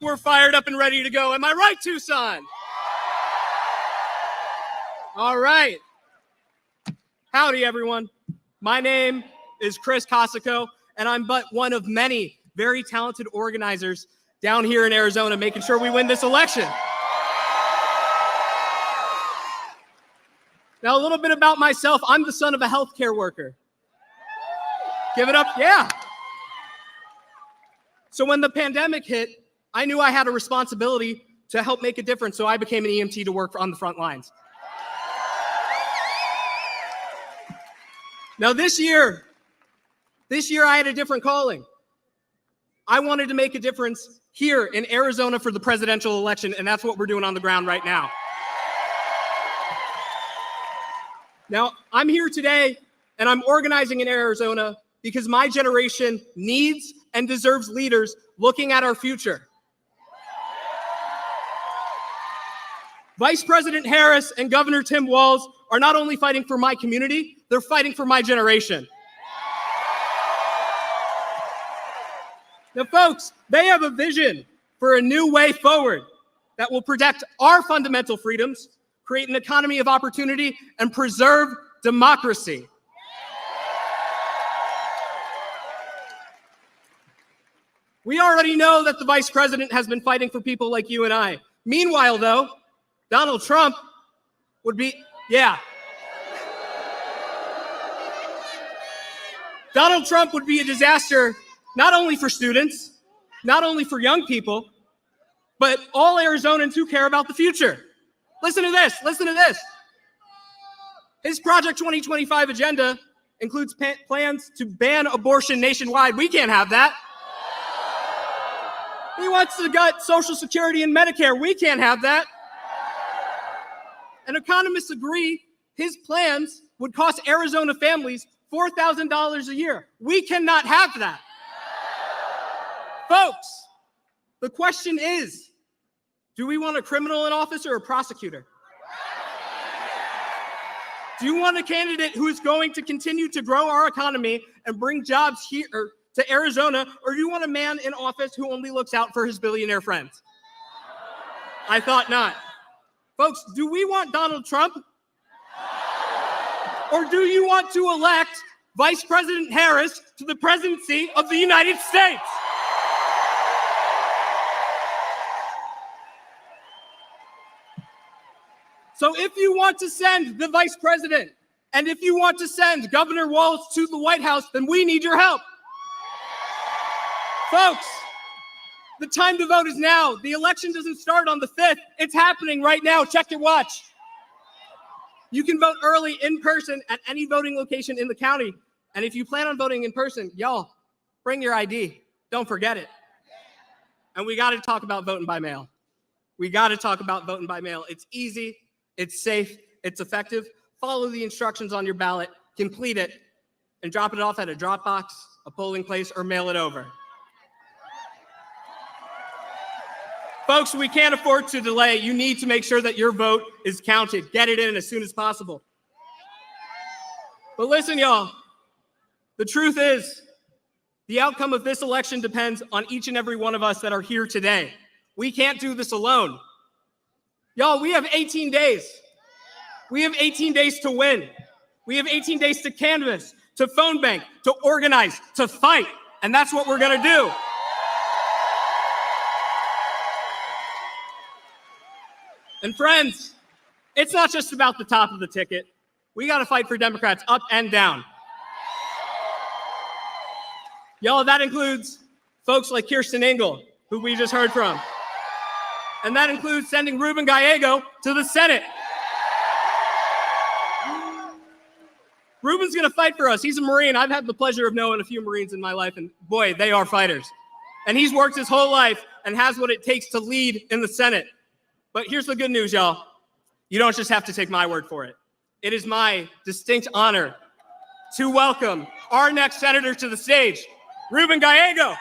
We're fired up and ready to go. Am I right, Tucson? All right. Howdy, everyone. My name is Chris Cosico, and I'm but one of many very talented organizers down here in Arizona making sure we win this election. Now, a little bit about myself. I'm the son of a healthcare worker. Give it up. Yeah. So when the pandemic hit, I knew I had a responsibility to help make a difference, so I became an EMT to work on the front lines. Now this year I had a different calling. I wanted to make a difference here in Arizona for the presidential election, and that's what we're doing on the ground right now. Now, I'm here today, and I'm organizing in Arizona because my generation needs and deserves leaders looking at our future. Vice President Harris and Governor Tim Walz are not only fighting for my community, they're fighting for my generation. Now, folks, they have a vision for a new way forward that will protect our fundamental freedoms, create an economy of opportunity, and preserve democracy. We already know that the vice president has been fighting for people like you and I. Meanwhile, though, Donald Trump would be, Donald Trump would be a disaster, not only for students, not only for young people, but all Arizonans who care about the future. Listen to this, listen to this. His Project 2025 agenda includes plans to ban abortion nationwide. We can't have that. He wants to gut Social Security and Medicare. We can't have that. And economists agree his plans would cost Arizona families $4,000 a year. We cannot have that. Folks, the question is, do we want a criminal in office or a prosecutor? Do you want a candidate who is going to continue to grow our economy and bring jobs here to Arizona, or do you want a man in office who only looks out for his billionaire friends? I thought not. Folks, do we want Donald Trump? Or do you want to elect Vice President Harris to the presidency of the United States? So if you want to send the vice president, and if you want to send Governor Walz to the White House, then we need your help. Folks, the time to vote is now. The election doesn't start on the 5th. It's happening right now. Check your watch. You can vote early in person at any voting location in the county. And if you plan on voting in person, y'all, bring your ID. Don't forget it. And we got to talk about voting by mail. We got to talk about voting by mail. It's easy, it's safe, it's effective. Follow the instructions on your ballot, complete it, and drop it off at a drop box, a polling place, or mail it over. Folks, we can't afford to delay. You need to make sure that your vote is counted. Get it in as soon as possible. But listen, y'all, the truth is, the outcome of this election depends on each and every one of us that are here today. We can't do this alone. Y'all, we have 18 days. We have 18 days to win. We have 18 days to canvass, to phone bank, to organize, to fight. And that's what we're going to do. And friends, it's not just about the top of the ticket. We got to fight for Democrats up and down. Y'all, that includes folks like Kirsten Engel, who we just heard from. And that includes sending Ruben Gallego to the Senate. Ruben's going to fight for us. He's a Marine. I've had the pleasure of knowing a few Marines in my life, and boy, they are fighters. And he's worked his whole life and has what it takes to lead in the Senate. But here's the good news, y'all. You don't just have to take my word for it. It is my distinct honor to welcome our next senator to the stage, Ruben Gallego.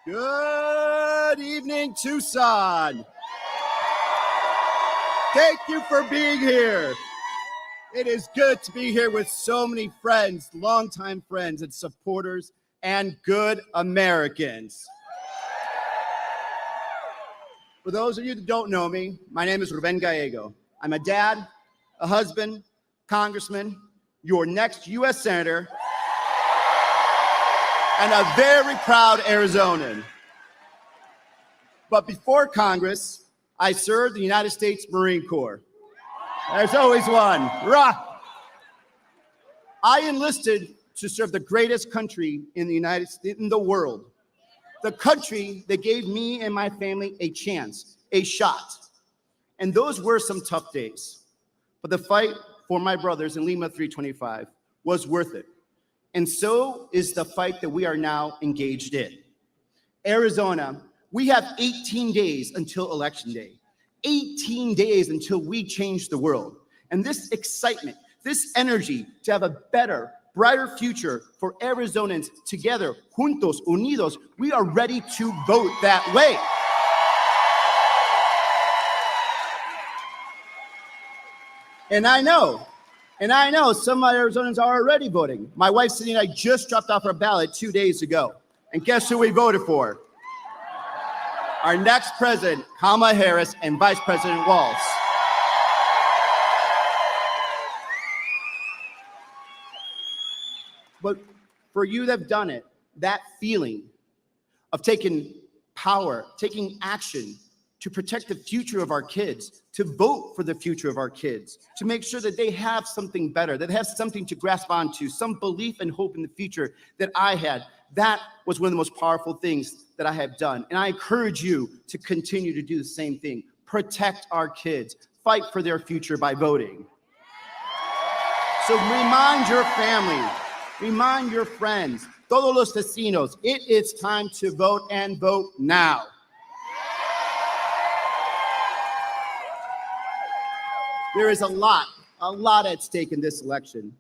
Good evening, Tucson. Thank you for being here. It is good to be here with so many friends, longtime friends and supporters, and good Americans. For those of you that don't know me, my name is Ruben Gallego. I'm a dad, a husband, congressman, your next U.S. Senator, and a very proud Arizonan. But before Congress, I served the United States Marine Corps. There's always one. Rah! I enlisted to serve the greatest country in the world. The country that gave me and my family a chance, a shot. And those were some tough days. But the fight for my brothers in Lima 325 was worth it. And so is the fight that we are now engaged in. Arizona, we have 18 days until Election Day. 18 days until we change the world. And this excitement, this energy to have a better, brighter future for Arizonans together, juntos, unidos, we are ready to vote that way. And I know some Arizonans are already voting. My wife, Cindy, and I just dropped off our ballot 2 days ago. And guess who we voted for? Our next president, Kamala Harris, and Vice President Walz. But for you that have done it, that feeling of taking power, taking action to protect the future of our kids, to vote for the future of our kids, to make sure that they have something better, that have something to grasp onto, some belief and hope in the future that I had. That was one of the most powerful things that I have done. And I encourage you to continue to do the same thing. Protect our kids. Fight for their future by voting. So remind your family, remind your friends, todos los vecinos, it is time to vote and vote now. There is a lot at stake in this election.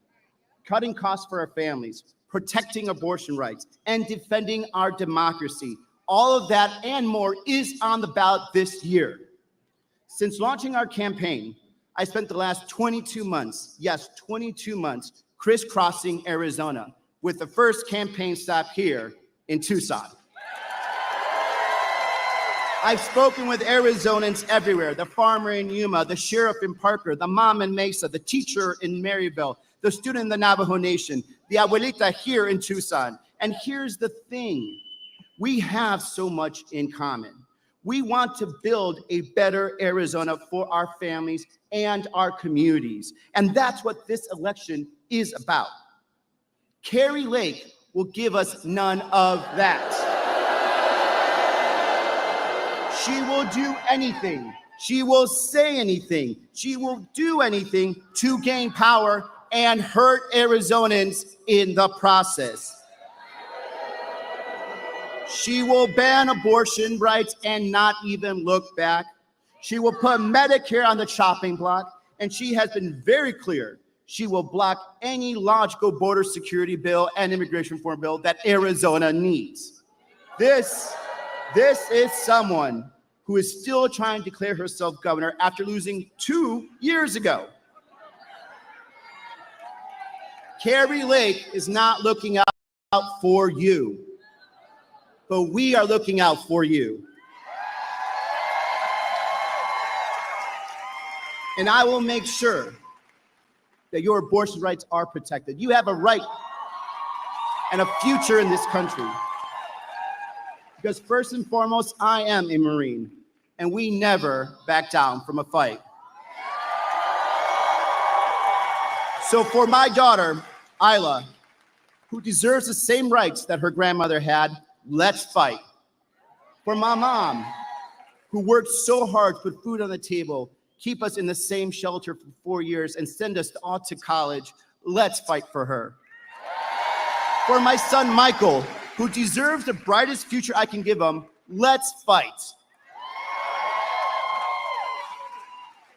Cutting costs for our families, protecting abortion rights, and defending our democracy. All of that and more is on the ballot this year. Since launching our campaign, I spent the last 22 months, yes, 22 months, crisscrossing Arizona with the first campaign stop here in Tucson. I've spoken with Arizonans everywhere, the farmer in Yuma, the sheriff in Parker, the mom in Mesa, the teacher in Maryville, the student in the Navajo Nation, the abuelita here in Tucson. And here's the thing, we have so much in common. We want to build a better Arizona for our families and our communities. And that's what this election is about. Kari Lake will give us none of that. She will do anything. She will say anything. She will do anything to gain power and hurt Arizonans in the process. She will ban abortion rights and not even look back. She will put Medicare on the chopping block, and she has been very clear. She will block any logical border security bill and immigration reform bill that Arizona needs. This is someone who is still trying to declare herself governor after losing 2 years ago. Kari Lake is not looking out for you, but we are looking out for you. And I will make sure that your abortion rights are protected. You have a right and a future in this country. Because first and foremost, I am a Marine, and we never back down from a fight. So for my daughter, Isla, who deserves the same rights that her grandmother had, let's fight. For my mom, who worked so hard to put food on the table, keep us in the same shelter for 4 years, and send us all to college, let's fight for her. For my son, Michael, who deserves the brightest future I can give him, let's fight.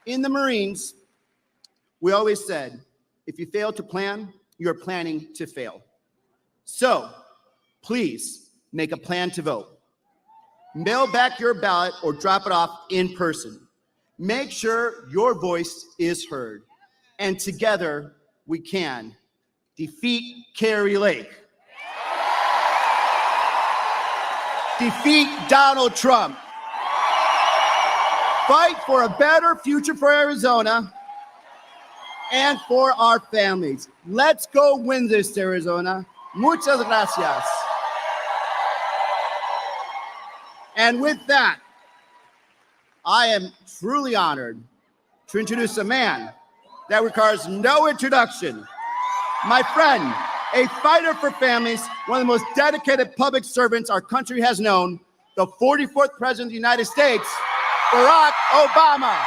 In the Marines, we always said, if you fail to plan, you're planning to fail. So, please make a plan to vote. Mail back your ballot or drop it off in person. Make sure your voice is heard. And together, we can defeat Kari Lake. Defeat Donald Trump. Fight for a better future for Arizona and for our families. Let's go win this, Arizona. Muchas gracias. And with that, I am truly honored to introduce a man that requires no introduction. My friend, a fighter for families, one of the most dedicated public servants our country has known, the 44th President of the United States, Barack Obama.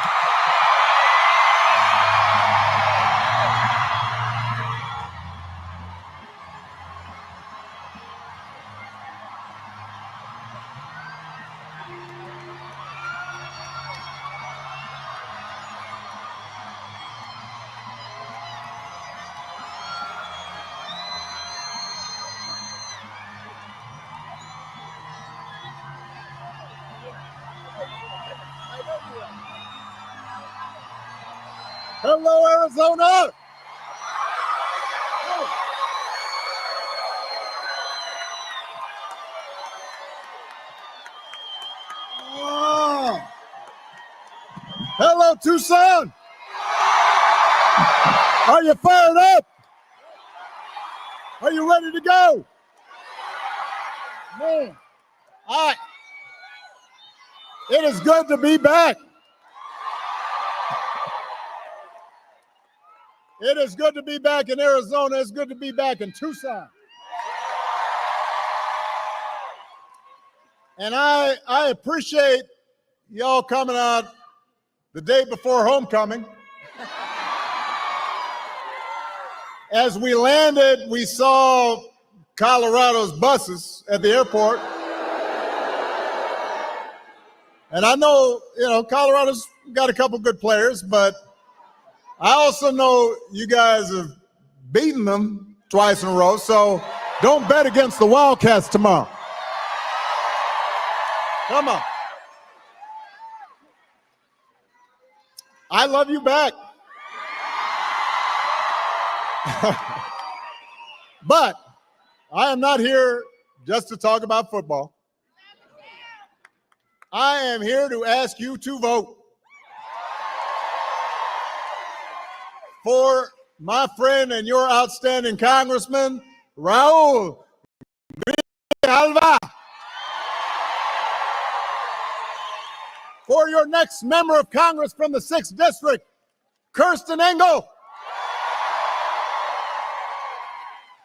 Hello, Arizona. Oh. Hello, Tucson. Are you fired up? Are you ready to go? Man. All right. It is good to be back. It is good to be back in Arizona. It's good to be back in Tucson. And I appreciate y'all coming out the day before homecoming. As we landed, we saw Colorado's buses at the airport. And I know, Colorado's got a couple good players, but I also know you guys have beaten them twice in a row, so don't bet against the Wildcats tomorrow. Come on. I love you back. But I am not here just to talk about football. I am here to ask you to vote for my friend and your outstanding Congressman, Raul Grijalva. For your next member of Congress from the 6th District, Kirsten Engel.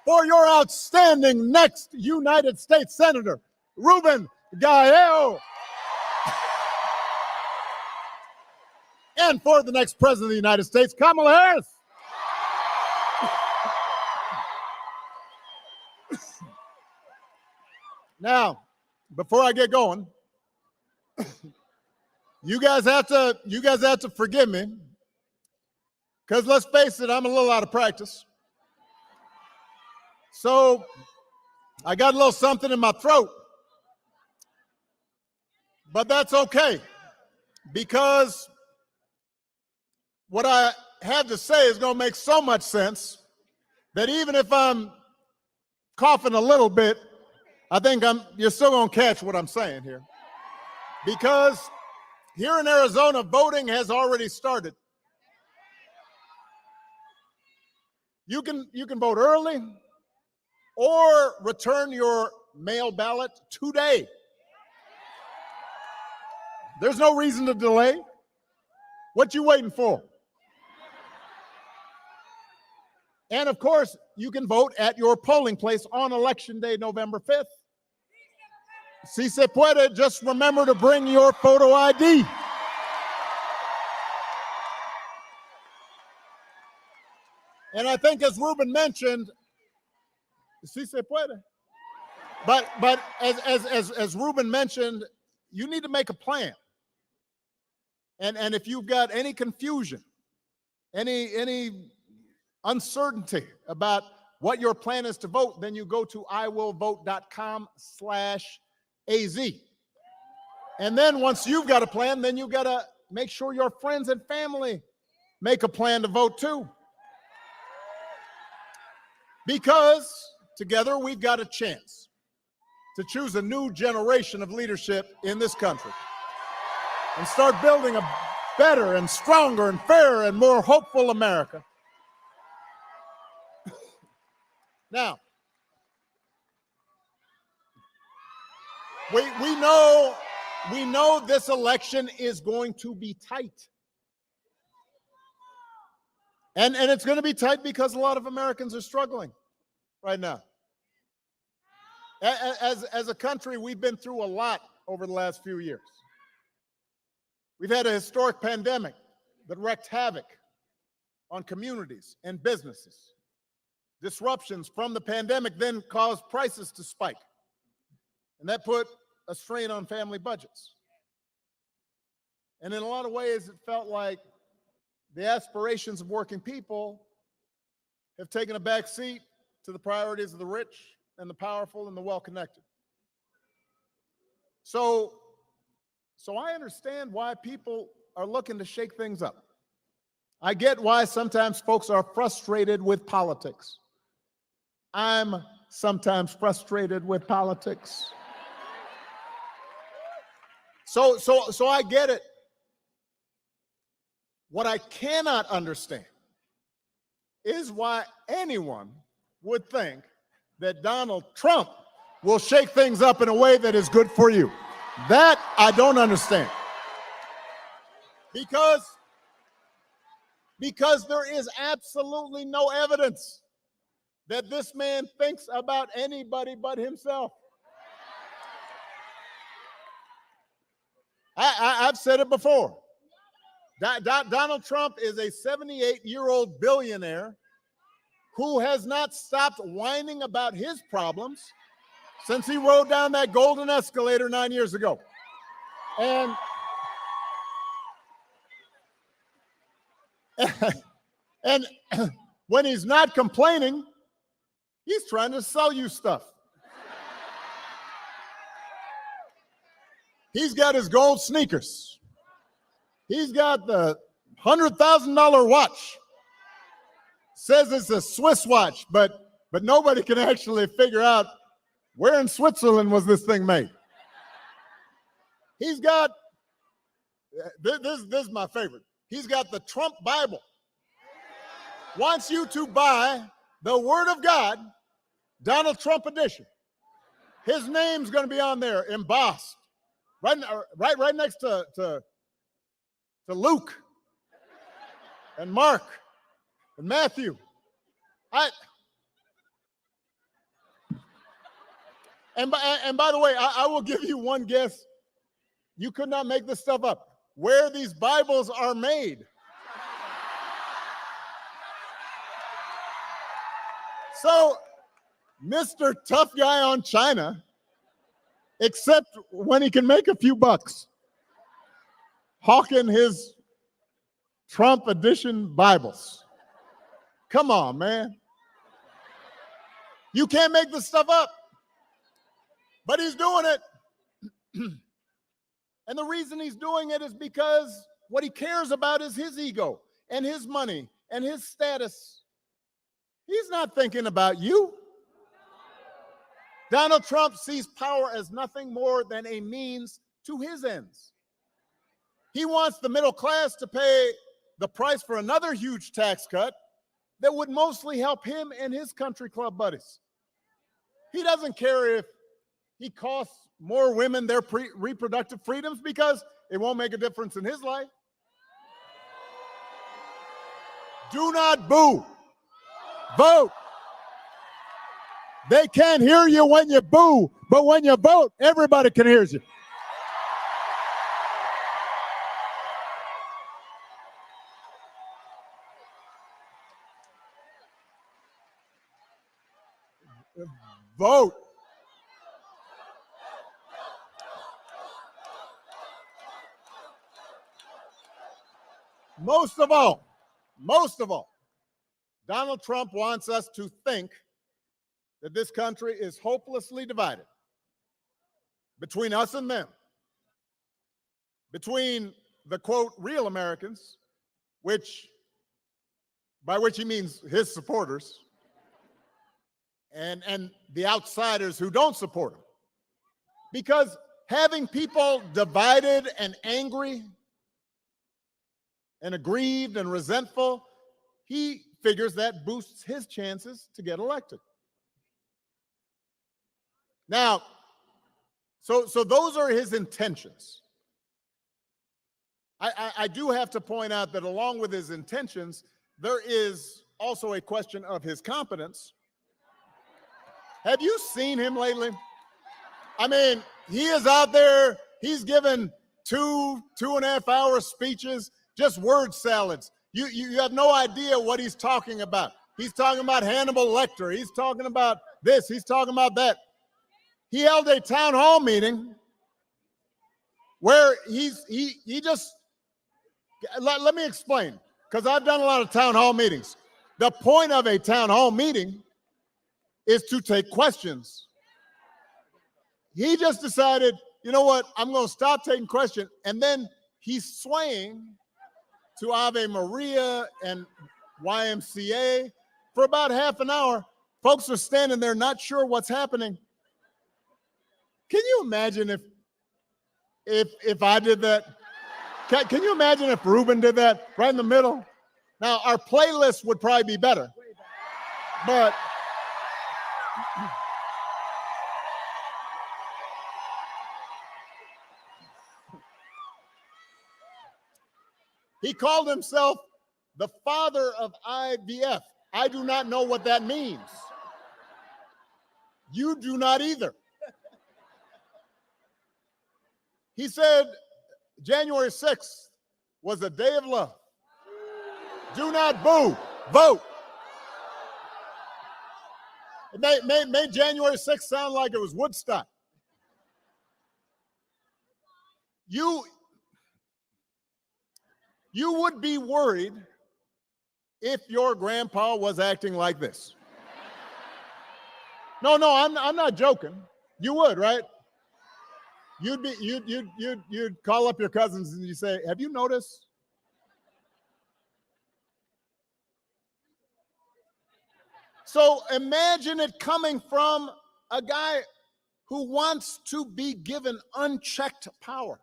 For your outstanding next United States Senator, Ruben Gallego. and for the next president of the United States, Kamala Harris. Now, before I get going, you guys have to forgive me, because let's face it, I'm a little out of practice. So I got a little something in my throat, but that's okay, because what I have to say is going to make so much sense that even if I'm coughing a little bit, I think you're still going to catch what I'm saying here. Because here in Arizona, voting has already started. You can vote early or return your mail ballot today. There's no reason to delay. What you waiting for? And of course, you can vote at your polling place on Election Day, November 5th. Si se puede, just remember to bring your photo ID. And I think, as Ruben mentioned, si se puede. But as Ruben mentioned, you need to make a plan. And if you've got any confusion, any uncertainty about what your plan is to vote, then you go to iwillvote.com/AZ. And then once you've got a plan, then you've got to make sure your friends and family make a plan to vote too. Because together we've got a chance to choose a new generation of leadership in this country and start building a better and stronger and fairer and more hopeful America. Now, we know this election is going to be tight. And it's going to be tight because a lot of Americans are struggling right now. As a country, we've been through a lot over the last few years. We've had a historic pandemic that wreaked havoc on communities and businesses. Disruptions from the pandemic then caused prices to spike, and that put a strain on family budgets. And in a lot of ways, it felt like the aspirations of working people have taken a back seat to the priorities of the rich and the powerful and the well-connected. So I understand why people are looking to shake things up. I get why sometimes folks are frustrated with politics. I'm sometimes frustrated with politics. So I get it. What I cannot understand is why anyone would think that Donald Trump will shake things up in a way that is good for you. That I don't understand. Because there is absolutely no evidence that this man thinks about anybody but himself. I've said it before. Donald Trump is a 78-year-old billionaire who has not stopped whining about his problems since he rode down that golden escalator 9 years ago. And when he's not complaining, he's trying to sell you stuff. He's got his gold sneakers. He's got the $100,000 watch. Says it's a Swiss watch, but nobody can actually figure out where in Switzerland was this thing made. He's got, this is my favorite. He's got the Trump Bible. Wants you to buy the Word of God, Donald Trump edition. His name's going to be on there, embossed, right next to Luke and Mark and Matthew. And by the way, I will give you one guess. You could not make this stuff up. where these Bibles are made. So, Mr. Tough Guy on China, except when he can make a few bucks, hawking his Trump edition Bibles. Come on, man. You can't make this stuff up. But he's doing it. And the reason he's doing it is because what he cares about is his ego and his money and his status. He's not thinking about you. Donald Trump sees power as nothing more than a means to his ends. He wants the middle class to pay the price for another huge tax cut that would mostly help him and his country club buddies. He doesn't care if he costs more women their reproductive freedoms because it won't make a difference in his life. Do not boo. Vote. They can't hear you when you boo, but when you vote, everybody can hear you. Vote. Most of all, Donald Trump wants us to think that this country is hopelessly divided between us and them, between the, quote, real Americans, by which he means his supporters, and the outsiders who don't support him. Because having people divided and angry and aggrieved and resentful, he figures that boosts his chances to get elected. Now, so those are his intentions. I do have to point out that along with his intentions, there is also a question of his competence. Have you seen him lately? I mean, he is out there, he's given 2.5 hour speeches, just word salads. You have no idea what he's talking about. He's talking about Hannibal Lecter. He's talking about this. He's talking about that. He held a town hall meeting where he just, let me explain, because I've done a lot of town hall meetings. The point of a town hall meeting is to take questions. He just decided, you know what, I'm going to stop taking questions. And then he's swaying to Ave Maria and YMCA for about half an hour. Folks are standing there not sure what's happening. Can you imagine if I did that? Can you imagine if Ruben did that right in the middle? Now, our playlist would probably be better, but he called himself the father of IVF. I do not know what that means. You do not either. He said January 6th was a day of love. Do not boo, vote. It made January 6th sound like it was Woodstock. You would be worried if your grandpa was acting like this. No, I'm not joking. You would, right? You'd call up your cousins and you say, "Have you noticed?" So imagine it coming from a guy who wants to be given unchecked power.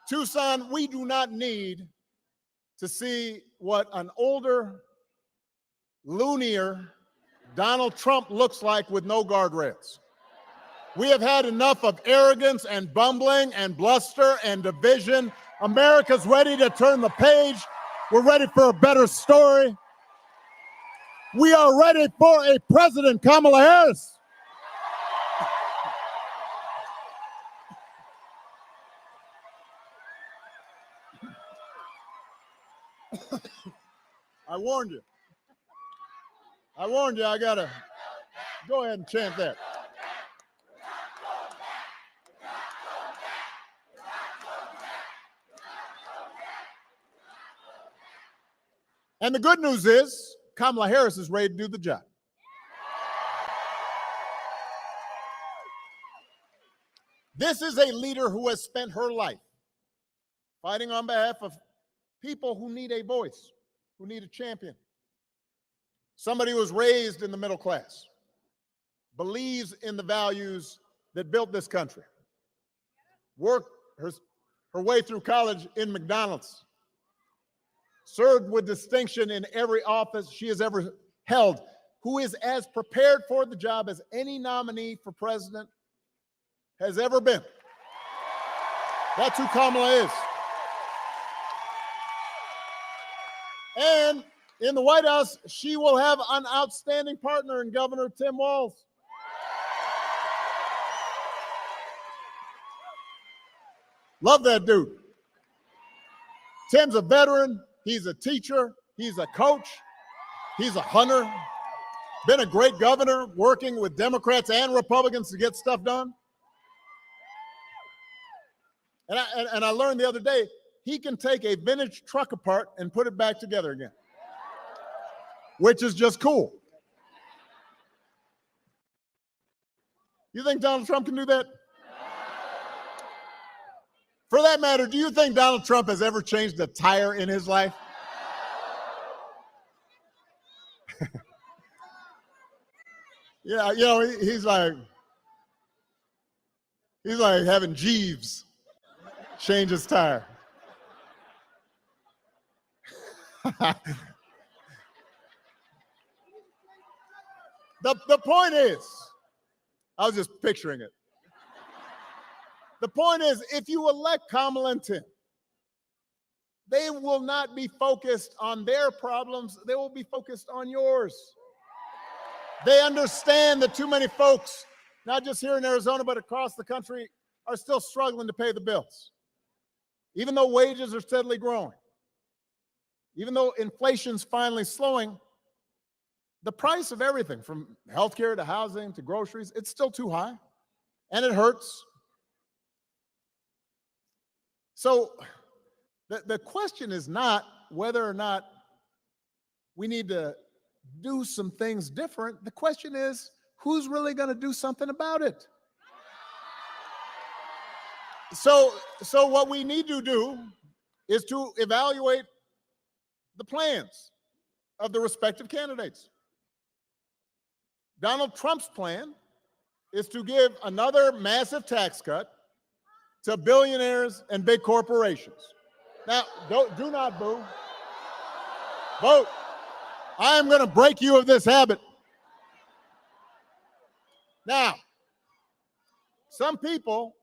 Tucson, we do not need to see what an older, loonier Donald Trump looks like with no guardrails. We have had enough of arrogance and bumbling and bluster and division. America's ready to turn the page. We're ready for a better story. We are ready for a president, Kamala Harris. I warned you. I warned you. I gotta go ahead and chant that. And the good news is Kamala Harris is ready to do the job. This is a leader who has spent her life fighting on behalf of people who need a voice, who need a champion. Somebody who was raised in the middle class, believes in the values that built this country, worked her way through college in McDonald's, served with distinction in every office she has ever held, who is as prepared for the job as any nominee for president has ever been. That's who Kamala is. And in the White House, she will have an outstanding partner in Governor Tim Walz. Love that dude. Tim's a veteran. He's a teacher. He's a coach. He's a hunter. Been a great governor, working with Democrats and Republicans to get stuff done. And I learned the other day, he can take a vintage truck apart and put it back together again, which is just cool. You think Donald Trump can do that? For that matter, do you think Donald Trump has ever changed a tire in his life? Yeah, you know, he's like having Jeeves change his tire. The point is, I was just picturing it. The point is, if you elect Kamala and Tim, they will not be focused on their problems. They will be focused on yours. They understand that too many folks, not just here in Arizona, but across the country, are still struggling to pay the bills. Even though wages are steadily growing, even though inflation's finally slowing, the price of everything from healthcare to housing to groceries, it's still too high, and it hurts. So the question is not whether or not we need to do some things different. The question is, who's really going to do something about it? So what we need to do is to evaluate the plans of the respective candidates. Donald Trump's plan is to give another massive tax cut to billionaires and big corporations. Now, do not boo. Vote. I am going to break you of this habit. Now, some people,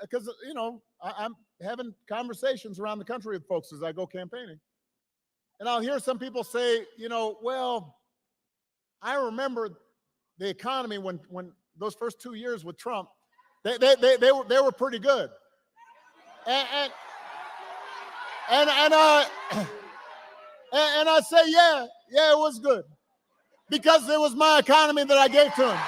because, you know, I'm having conversations around the country with folks as I go campaigning. And I'll hear some people say, you know, well, I remember the economy when those first 2 years with Trump, they were pretty good. And I say, yeah, it was good. Because it was my economy that I gave to him.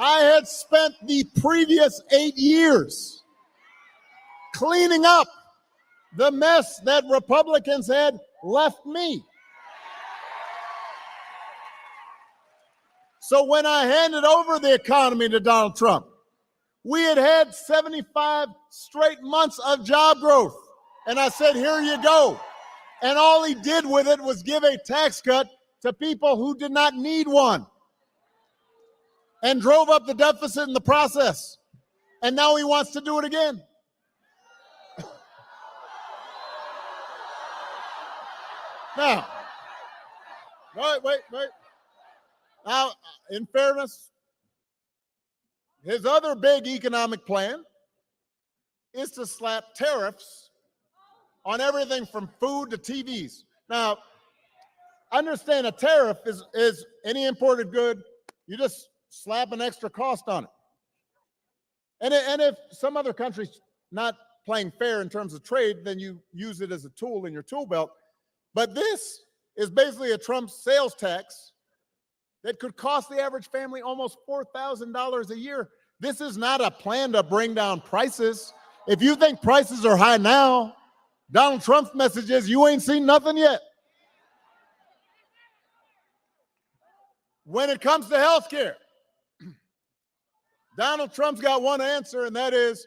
I had spent the previous 8 years cleaning up the mess that Republicans had left me. So when I handed over the economy to Donald Trump, we had 75 straight months of job growth. And I said, here you go. And all he did with it was give a tax cut to people who did not need one, and drove up the deficit in the process. And now he wants to do it again. Now, wait. Now, in fairness, his other big economic plan is to slap tariffs on everything from food to TVs. Now, understand a tariff is any imported good. You just slap an extra cost on it. And if some other country's not playing fair in terms of trade, then you use it as a tool in your tool belt. But this is basically a Trump sales tax that could cost the average family almost $4,000 a year. This is not a plan to bring down prices. If you think prices are high now, Donald Trump's message is you ain't seen nothing yet. When it comes to health care, Donald Trump's got one answer, and that is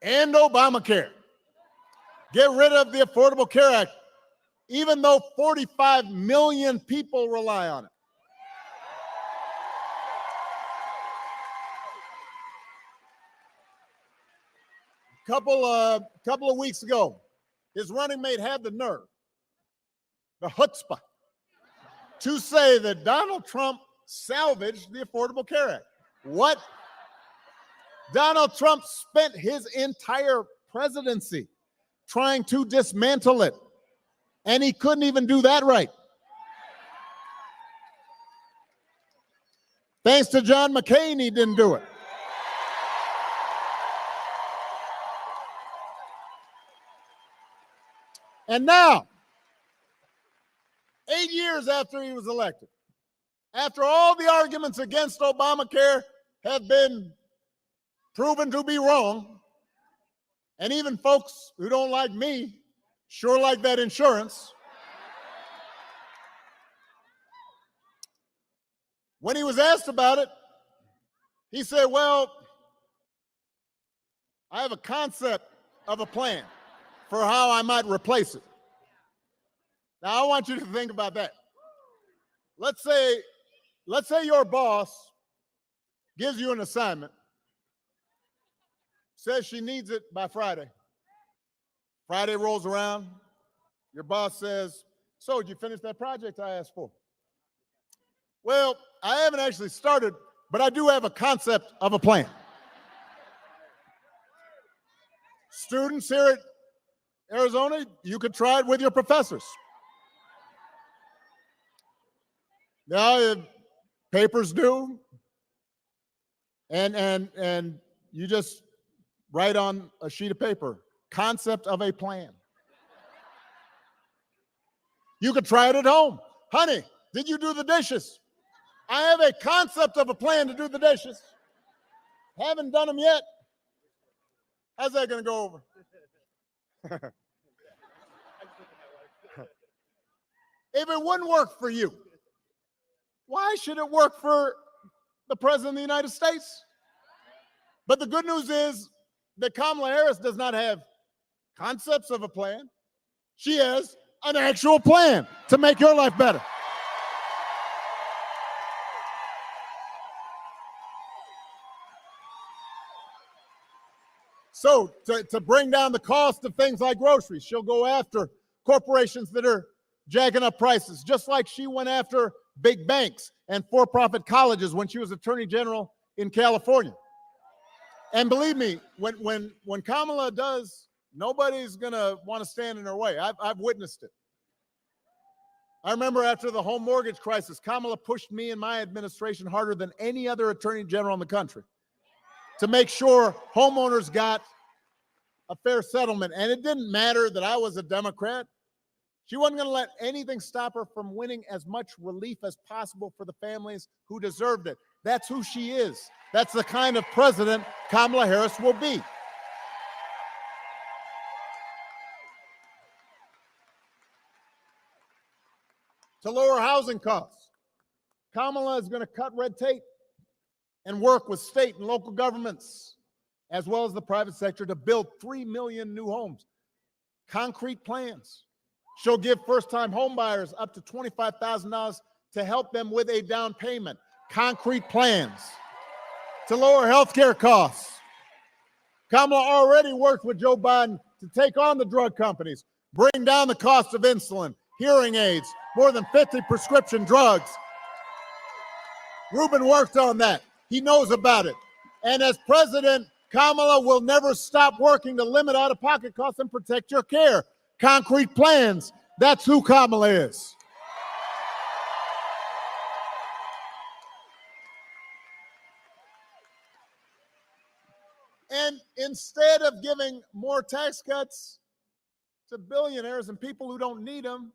end Obamacare. Get rid of the Affordable Care Act, even though 45 million people rely on it. Couple of weeks ago, his running mate had the nerve, the chutzpah, to say that Donald Trump salvaged the Affordable Care Act. What? Donald Trump spent his entire presidency trying to dismantle it, and he couldn't even do that right. Thanks to John McCain, he didn't do it. And now, 8 years after he was elected, after all the arguments against Obamacare have been proven to be wrong, and even folks who don't like me sure like that insurance, when he was asked about it, he said, well, I have a concept of a plan for how I might replace it. Now, I want you to think about that. Let's say your boss gives you an assignment, says she needs it by Friday. Friday rolls around, your boss says, so did you finish that project I asked for? Well, I haven't actually started, but I do have a concept of a plan. Students here at Arizona, you could try it with your professors. Now, papers due, and you just write on a sheet of paper, concept of a plan. You could try it at home. Honey, did you do the dishes? I have a concept of a plan to do the dishes. Haven't done them yet. How's that going to go over? If it wouldn't work for you, why should it work for the President of the United States? But the good news is that Kamala Harris does not have concepts of a plan. She has an actual plan to make your life better. So to bring down the cost of things like groceries, she'll go after corporations that are jacking up prices, just like she went after big banks and for-profit colleges when she was Attorney General in California. And believe me, when Kamala does, nobody's going to want to stand in her way. I've witnessed it. I remember after the home mortgage crisis, Kamala pushed me and my administration harder than any other Attorney General in the country to make sure homeowners got a fair settlement. And it didn't matter that I was a Democrat. She wasn't going to let anything stop her from winning as much relief as possible for the families who deserved it. That's who she is. That's the kind of president Kamala Harris will be. To lower housing costs, Kamala is going to cut red tape and work with state and local governments, as well as the private sector, to build 3 million new homes. Concrete plans. She'll give first-time home buyers up to $25,000 to help them with a down payment. Concrete plans. To lower health care costs. Kamala already worked with Joe Biden to take on the drug companies, bring down the cost of insulin, hearing aids, more than 50 prescription drugs. Ruben worked on that. He knows about it. And as president, Kamala will never stop working to limit out-of-pocket costs and protect your care. Concrete plans. That's who Kamala is. And instead of giving more tax cuts to billionaires and people who don't need them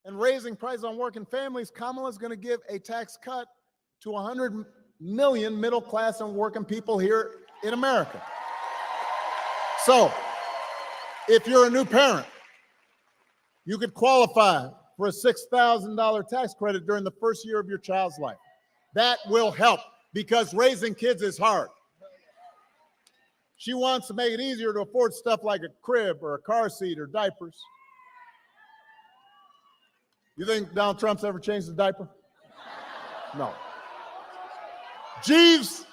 and raising prices on working families, Kamala's going to give a tax cut to 100 million middle class and working people here in America. So, if you're a new parent, you could qualify for a $6,000 tax credit during the first year of your child's life. That will help because raising kids is hard. She wants to make it easier to afford stuff like a crib or a car seat or diapers. You think Donald Trump's ever changed the diaper? No. Jeeves,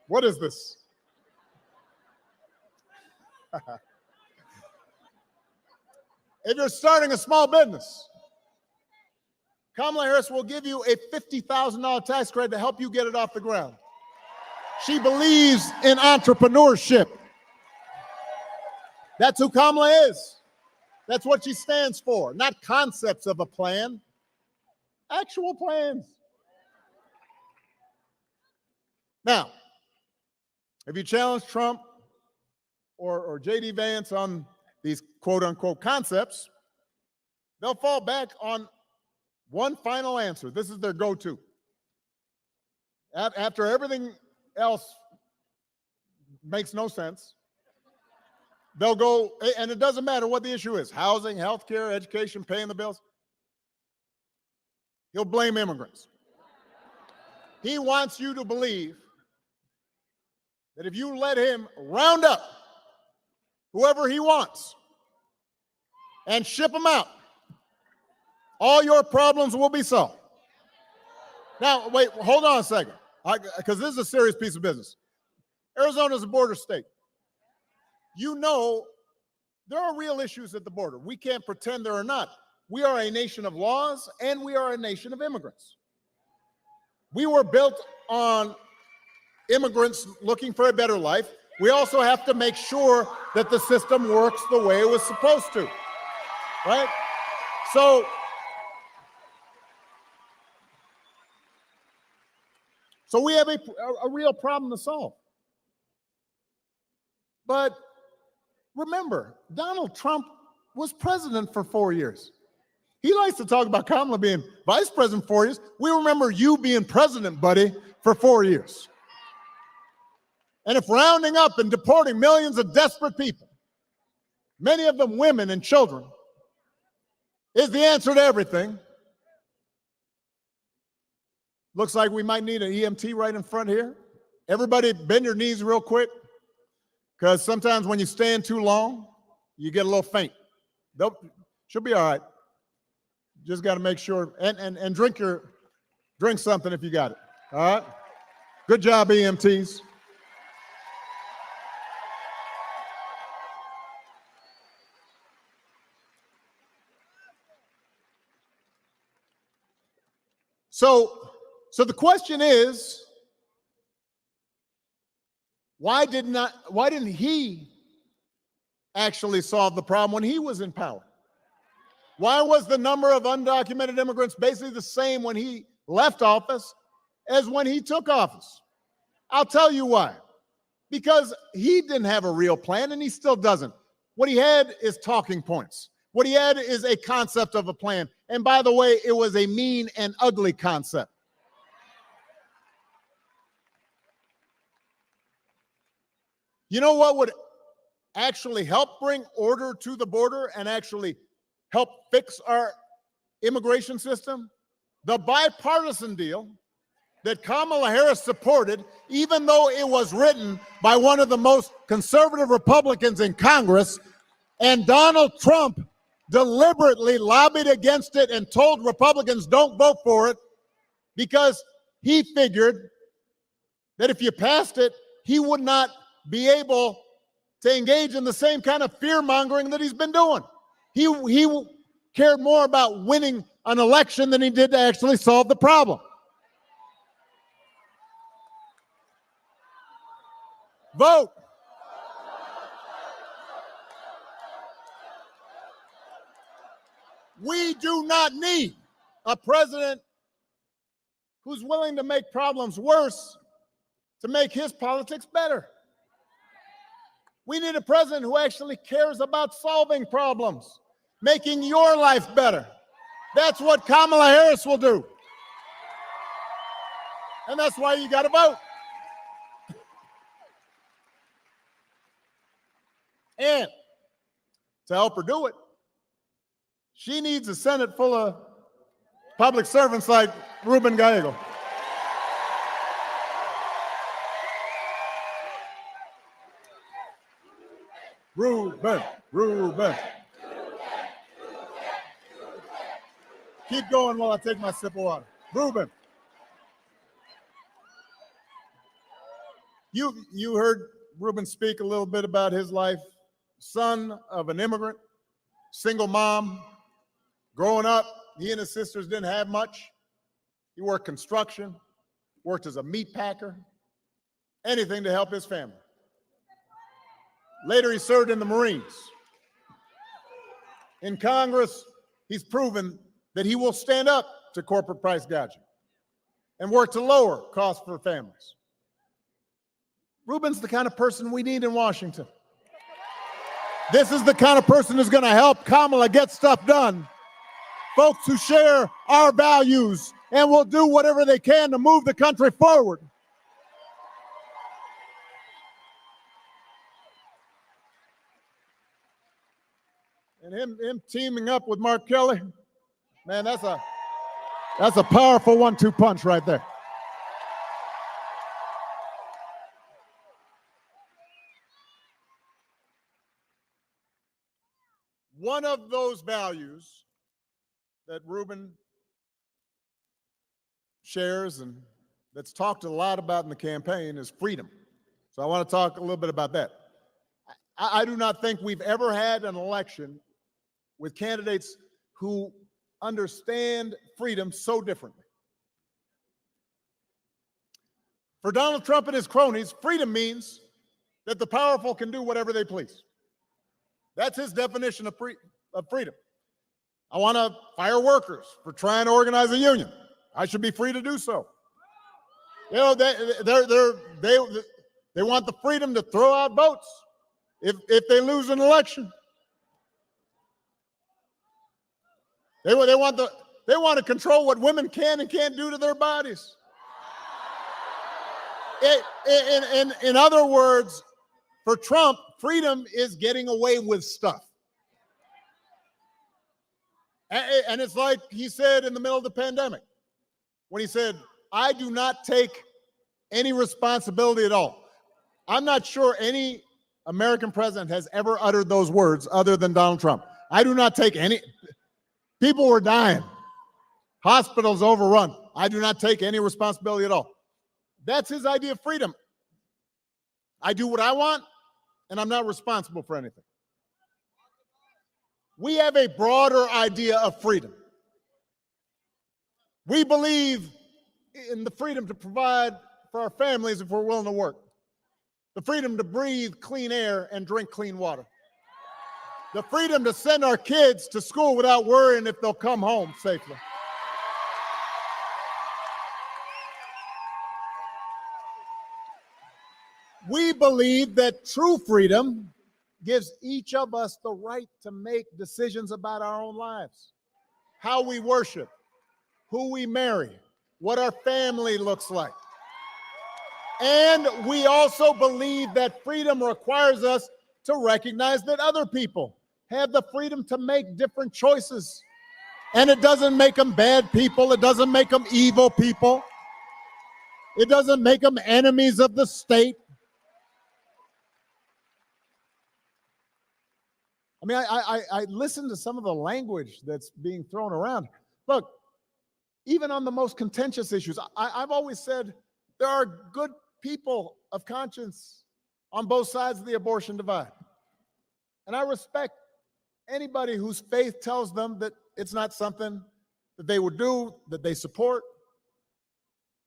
what is this? If you're starting a small business, Kamala Harris will give you a $50,000 tax credit to help you get it off the ground. She believes in entrepreneurship. That's who Kamala is. That's what she stands for, not concepts of a plan, actual plans. Now, if you challenge Trump or J.D. Vance on these quote-unquote concepts, they'll fall back on one final answer. This is their go-to. After everything else makes no sense, they'll go, and it doesn't matter what the issue is, housing, healthcare, education, paying the bills. He'll blame immigrants. He wants you to believe that if you let him round up whoever he wants and ship them out, all your problems will be solved. Now, wait, hold on a second, because this is a serious piece of business. Arizona is a border state. You know, there are real issues at the border. We can't pretend there are not. We are a nation of laws, and we are a nation of immigrants. We were built on immigrants looking for a better life. We also have to make sure that the system works the way it was supposed to, right? So we have a real problem to solve. But remember, Donald Trump was president for 4 years. He likes to talk about Kamala being vice president 4 years. We remember you being president, buddy, for 4 years. And if rounding up and deporting millions of desperate people, many of them women and children, is the answer to everything, looks like we might need an EMT right in front here. Everybody bend your knees real quick, because sometimes when you stand too long, you get a little faint. She'll be all right. Just got to make sure, and drink something if you got it, all right? Good job, EMTs. So the question is, why didn't he actually solve the problem when he was in power? Why was the number of undocumented immigrants basically the same when he left office as when he took office? I'll tell you why. Because he didn't have a real plan, and he still doesn't. What he had is talking points. What he had is a concept of a plan. And by the way, it was a mean and ugly concept. You know what would actually help bring order to the border and actually help fix our immigration system? The bipartisan deal that Kamala Harris supported, even though it was written by one of the most conservative Republicans in Congress, and Donald Trump deliberately lobbied against it and told Republicans don't vote for it because he figured that if you passed it, he would not be able to engage in the same kind of fear-mongering that he's been doing. He cared more about winning an election than he did to actually solve the problem. Vote. We do not need a president who's willing to make problems worse to make his politics better. We need a president who actually cares about solving problems, making your life better. That's what Kamala Harris will do. And that's why you got to vote. And to help her do it, she needs a Senate full of public servants like Ruben Gallego. Ruben. Keep going while I take my sip of water. Ruben. You heard Ruben speak a little bit about his life. Son of an immigrant, single mom. Growing up, he and his sisters didn't have much. He worked construction, worked as a meat packer, anything to help his family. Later, he served in the Marines. In Congress, he's proven that he will stand up to corporate price gouging and work to lower costs for families. Ruben's the kind of person we need in Washington. This is the kind of person who's going to help Kamala get stuff done. Folks who share our values and will do whatever they can to move the country forward. And him teaming up with Mark Kelly, man, that's a powerful 1-2 punch right there. One of those values that Ruben shares and that's talked a lot about in the campaign is freedom. So I want to talk a little bit about that. I do not think we've ever had an election with candidates who understand freedom so differently. For Donald Trump and his cronies, freedom means that the powerful can do whatever they please. That's his definition of freedom. I want to fire workers for trying to organize a union. I should be free to do so. You know, they want the freedom to throw out votes if they lose an election. They want to control what women can and can't do to their bodies. In other words, for Trump, freedom is getting away with stuff. And it's like he said in the middle of the pandemic, when he said, I do not take any responsibility at all. I'm not sure any American president has ever uttered those words other than Donald Trump. I do not take any. People were dying. Hospitals overrun. I do not take any responsibility at all. That's his idea of freedom. I do what I want, and I'm not responsible for anything. We have a broader idea of freedom. We believe in the freedom to provide for our families if we're willing to work. The freedom to breathe clean air and drink clean water. The freedom to send our kids to school without worrying if they'll come home safely. We believe that true freedom gives each of us the right to make decisions about our own lives, how we worship, who we marry, what our family looks like. And we also believe that freedom requires us to recognize that other people have the freedom to make different choices. And it doesn't make them bad people. It doesn't make them evil people. It doesn't make them enemies of the state. I mean, I listen to some of the language that's being thrown around. Look, even on the most contentious issues, I've always said there are good people of conscience on both sides of the abortion divide. And I respect anybody whose faith tells them that it's not something that they would do, that they support.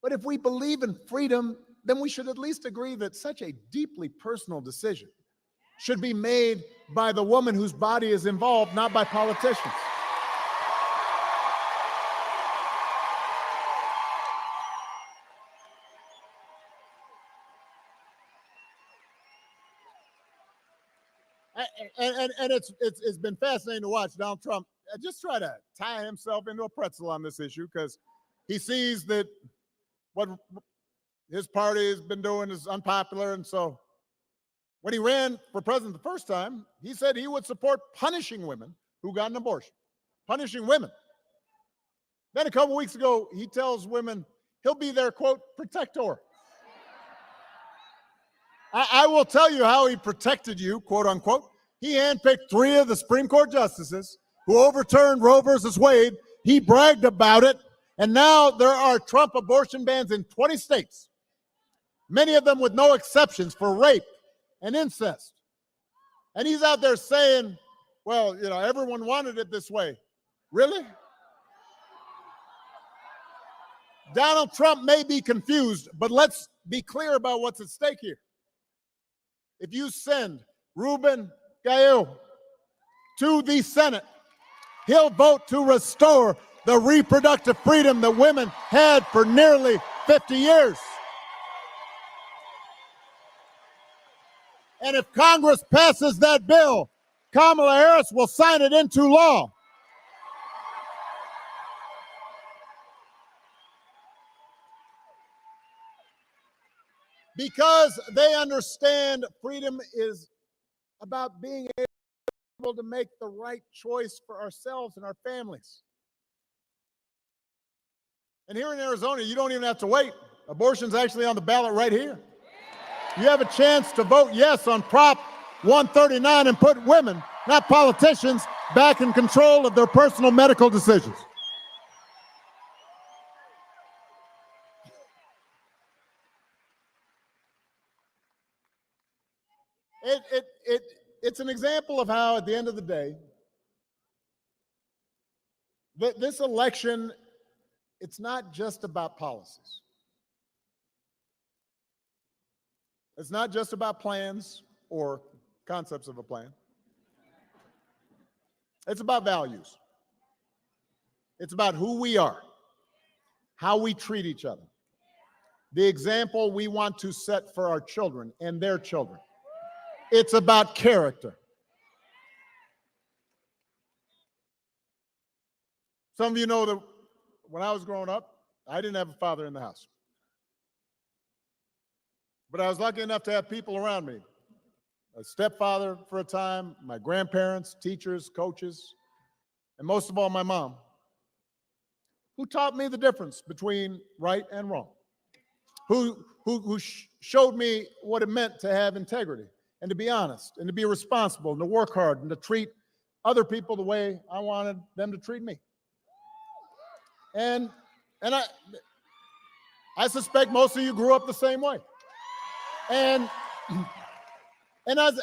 But if we believe in freedom, then we should at least agree that such a deeply personal decision should be made by the woman whose body is involved, not by politicians. and it's been fascinating to watch Donald Trump just try to tie himself into a pretzel on this issue, because he sees that what his party has been doing is unpopular. And so when he ran for president the first time, he said he would support punishing women who got an abortion. Punishing women. Then a couple weeks ago, he tells women he'll be their, quote, protector. I will tell you how he protected you, quote unquote. He handpicked 3 of the Supreme Court justices who overturned Roe versus Wade. He bragged about it. And now there are Trump abortion bans in 20 states, many of them with no exceptions for rape and incest. And he's out there saying, well, you know, everyone wanted it this way. Really? Donald Trump may be confused, but let's be clear about what's at stake here. If you send Ruben Gallego to the Senate, he'll vote to restore the reproductive freedom that women had for nearly 50 years. And if Congress passes that bill, Kamala Harris will sign it into law. Because they understand freedom is about being able to make the right choice for ourselves and our families. And here in Arizona, you don't even have to wait. Abortion's actually on the ballot right here. You have a chance to vote yes on Prop 139 and put women, not politicians, back in control of their personal medical decisions. It's an example of how, at the end of the day, this election, it's not just about policies. It's not just about plans or concepts of a plan. It's about values. It's about who we are, how we treat each other, the example we want to set for our children and their children. It's about character. Some of you know that when I was growing up, I didn't have a father in the house. But I was lucky enough to have people around me. A stepfather for a time, my grandparents, teachers, coaches, and most of all, my mom, who taught me the difference between right and wrong, who showed me what it meant to have integrity and to be honest and to be responsible and to work hard and to treat other people the way I wanted them to treat me. And I suspect most of you grew up the same way. And as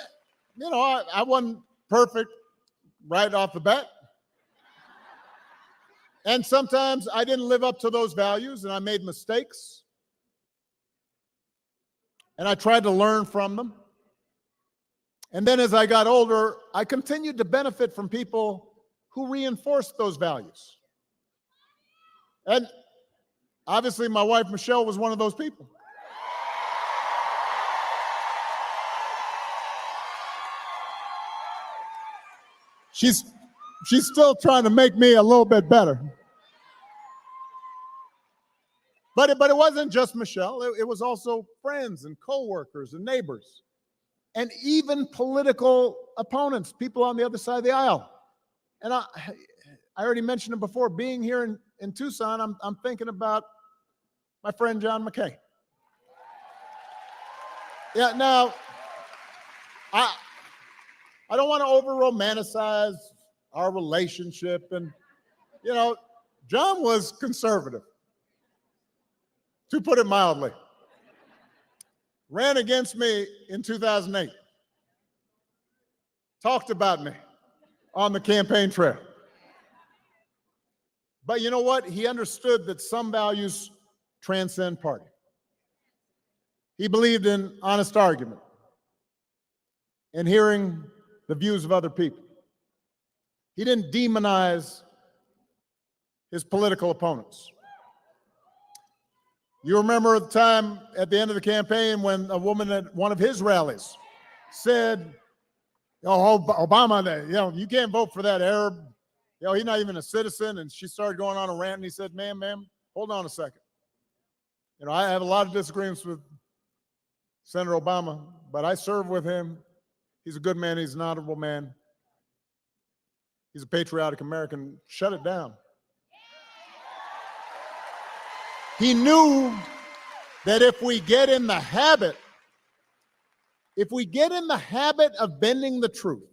you know, I wasn't perfect right off the bat. And sometimes I didn't live up to those values and I made mistakes. And I tried to learn from them. And then as I got older, I continued to benefit from people who reinforced those values. And obviously my wife, Michelle, was one of those people. She's still trying to make me a little bit better. But it wasn't just Michelle. It was also friends and coworkers and neighbors and even political opponents, people on the other side of the aisle. And I already mentioned it before, being here in Tucson, I'm thinking about my friend John McCain. Yeah, now, I don't want to over-romanticize our relationship. And, you know, John was conservative, to put it mildly. Ran against me in 2008. Talked about me on the campaign trail. But you know what? He understood that some values transcend party. He believed in honest argument and hearing the views of other people. He didn't demonize his political opponents. You remember the time at the end of the campaign when a woman at one of his rallies said, Obama, you can't vote for that Arab. He's not even a citizen. And she started going on a rant, and he said, ma'am, hold on a second. I have a lot of disagreements with Senator Obama, but I served with him. He's a good man. He's an honorable man. He's a patriotic American. Shut it down. He knew that if we get in the habit of bending the truth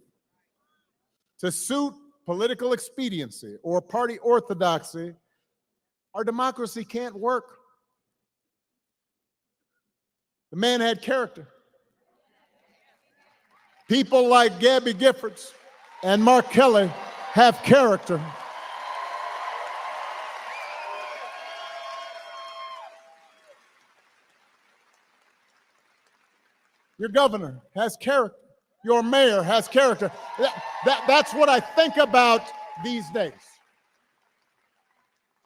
to suit political expediency or party orthodoxy, our democracy can't work. The man had character. People like Gabby Giffords and Mark Kelly have character. Your governor has character. Your mayor has character. That's what I think about these days.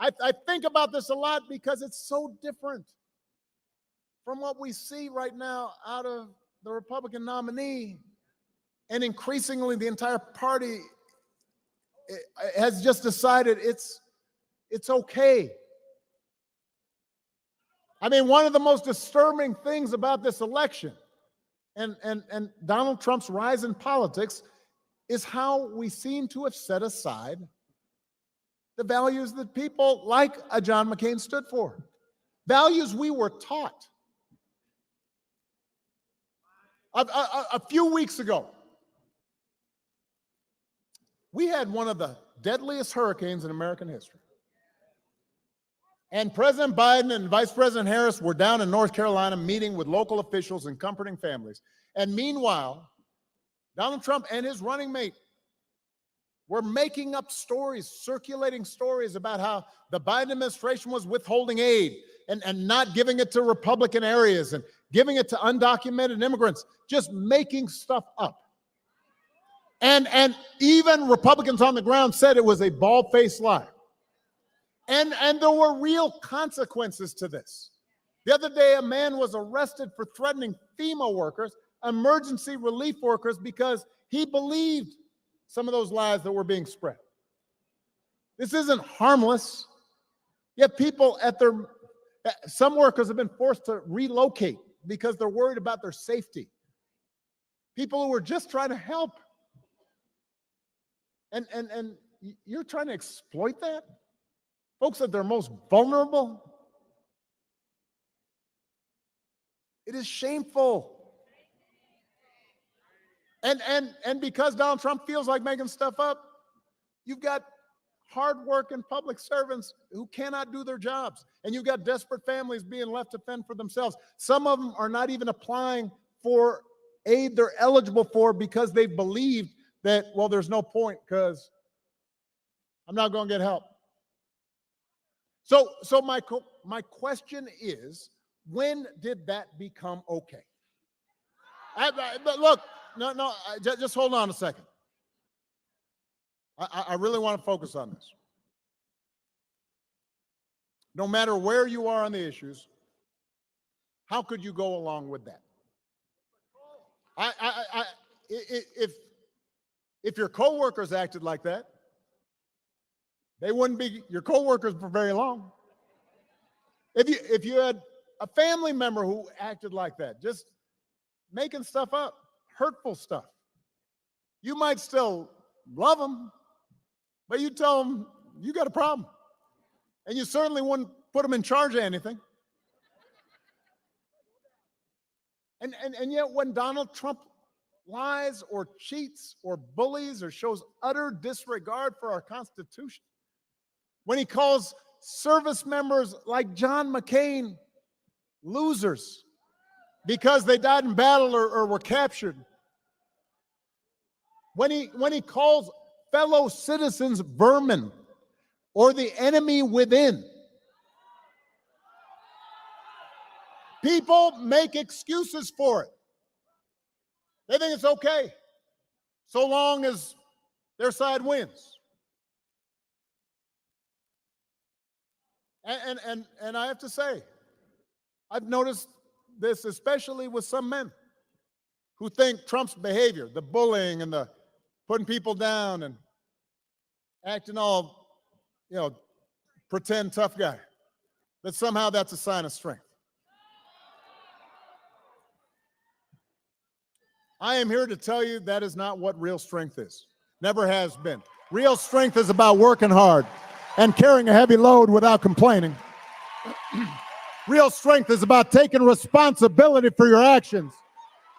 I think about this a lot because it's so different from what we see right now out of the Republican nominee. And increasingly, the entire party has just decided it's okay. I mean, one of the most disturbing things about this election and Donald Trump's rise in politics is how we seem to have set aside the values that people like a John McCain stood for. Values we were taught. A few weeks ago, we had one of the deadliest hurricanes in American history. And President Biden and Vice President Harris were down in North Carolina meeting with local officials and comforting families. And meanwhile, Donald Trump and his running mate were making up stories, circulating stories about how the Biden administration was withholding aid and not giving it to Republican areas and giving it to undocumented immigrants, just making stuff up. And even Republicans on the ground said it was a bald-faced lie. And there were real consequences to this. The other day, a man was arrested for threatening FEMA workers, emergency relief workers, because he believed some of those lies that were being spread. This isn't harmless. Yet people some workers have been forced to relocate because they're worried about their safety. People who were just trying to help. And you're trying to exploit that? Folks at their most vulnerable? It is shameful. And because Donald Trump feels like making stuff up, you've got hardworking public servants who cannot do their jobs. And you've got desperate families being left to fend for themselves. Some of them are not even applying for aid they're eligible for because they believed that, well, there's no point because I'm not going to get help. So my question is, when did that become okay? Look, just hold on a second. I really want to focus on this. No matter where you are on the issues, how could you go along with that? If your coworkers acted like that, they wouldn't be your coworkers for very long. If you had a family member who acted like that, just making stuff up, hurtful stuff, you might still love them, but you tell them you got a problem. And you certainly wouldn't put them in charge of anything. And yet when Donald Trump lies or cheats or bullies or shows utter disregard for our Constitution, when he calls service members like John McCain losers because they died in battle or were captured, when he calls fellow citizens vermin or the enemy within, people make excuses for it. They think it's okay, so long as their side wins. And I have to say, I've noticed this especially with some men. who think Trump's behavior, the bullying and the putting people down and acting all, pretend tough guy, that somehow that's a sign of strength. I am here to tell you that is not what real strength is. Never has been. Real strength is about working hard and carrying a heavy load without complaining. Real strength is about taking responsibility for your actions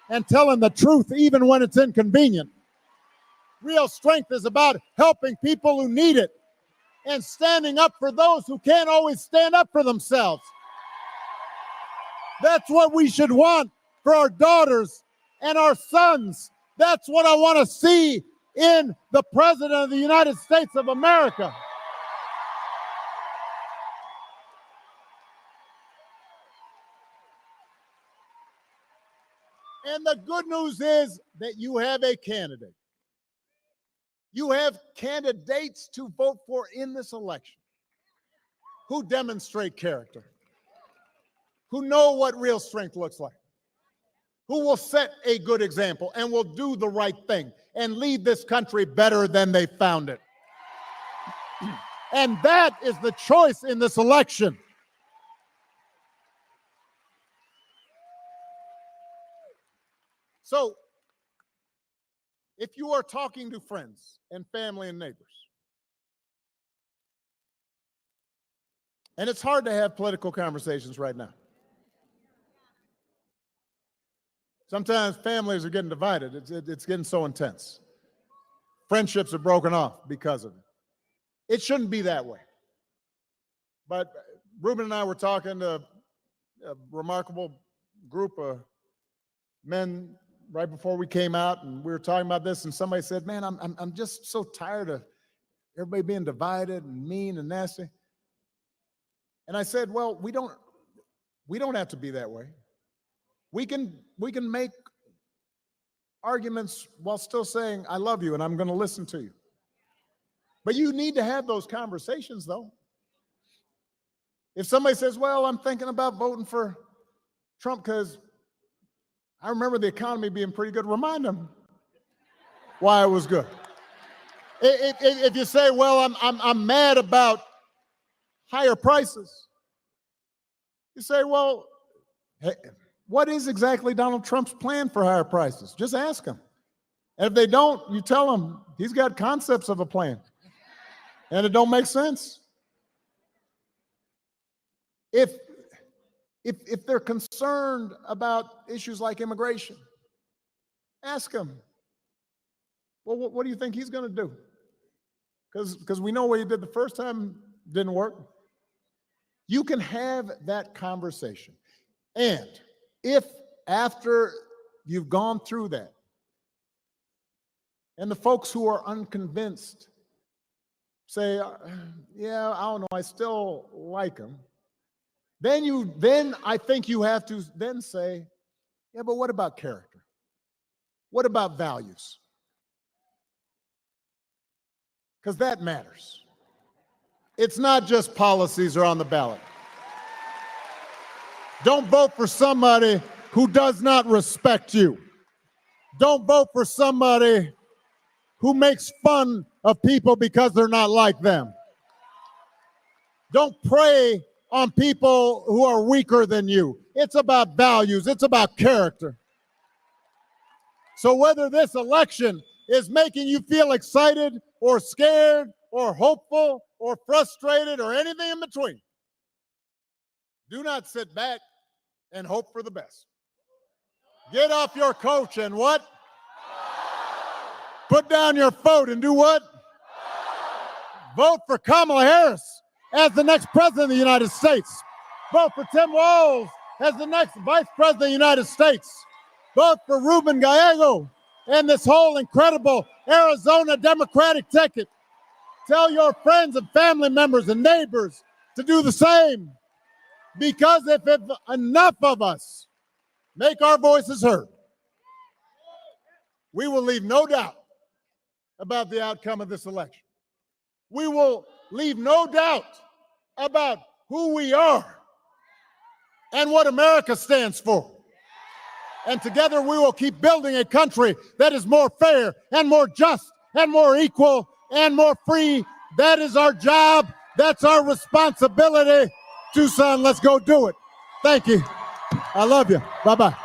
and telling the truth even when it's inconvenient. Real strength is about helping people who need it and standing up for those who can't always stand up for themselves. That's what we should want for our daughters and our sons. That's what I want to see in the President of the United States of America. And the good news is that you have a candidate. You have candidates to vote for in this election who demonstrate character, who know what real strength looks like, who will set a good example and will do the right thing and leave this country better than they found it. And that is the choice in this election. So, if you are talking to friends and family and neighbors, and it's hard to have political conversations right now. Sometimes families are getting divided. It's getting so intense. Friendships are broken off because of it. It shouldn't be that way. But Ruben and I were talking to a remarkable group of men right before we came out, and we were talking about this, and somebody said, man, I'm just so tired of everybody being divided and mean and nasty. And I said, well, we don't have to be that way. We can make arguments while still saying, I love you and I'm going to listen to you. But you need to have those conversations, though. If somebody says, well, I'm thinking about voting for Trump because I remember the economy being pretty good, remind them why it was good. If you say, well, I'm mad about higher prices, you say, well, hey, what is exactly Donald Trump's plan for higher prices? Just ask him. And if they don't, you tell him he's got concepts of a plan and it don't make sense. If they're concerned about issues like immigration, ask him, well, what do you think he's going to do? Because we know what he did the first time didn't work. You can have that conversation. And if after you've gone through that, and the folks who are unconvinced say, yeah, I don't know, I still like him, then I think you have to then say, yeah, but what about character? What about values? Because that matters. It's not just policies are on the ballot. Don't vote for somebody who does not respect you. Don't vote for somebody who makes fun of people because they're not like them. Don't prey on people who are weaker than you. It's about values. It's about character. So whether this election is making you feel excited or scared or hopeful or frustrated or anything in between, do not sit back and hope for the best. Get off your couch and what? Put down your vote and do what? Vote for Kamala Harris as the next president of the United States. Vote for Tim Walz as the next vice president of the United States. Vote for Ruben Gallego and this whole incredible Arizona Democratic ticket. Tell your friends and family members and neighbors to do the same. Because if enough of us make our voices heard, we will leave no doubt about the outcome of this election. We will leave no doubt about who we are and what America stands for. And together we will keep building a country that is more fair and more just and more equal and more free. That is our job. That's our responsibility. Tucson, let's go do it. Thank you. I love you. Bye-bye.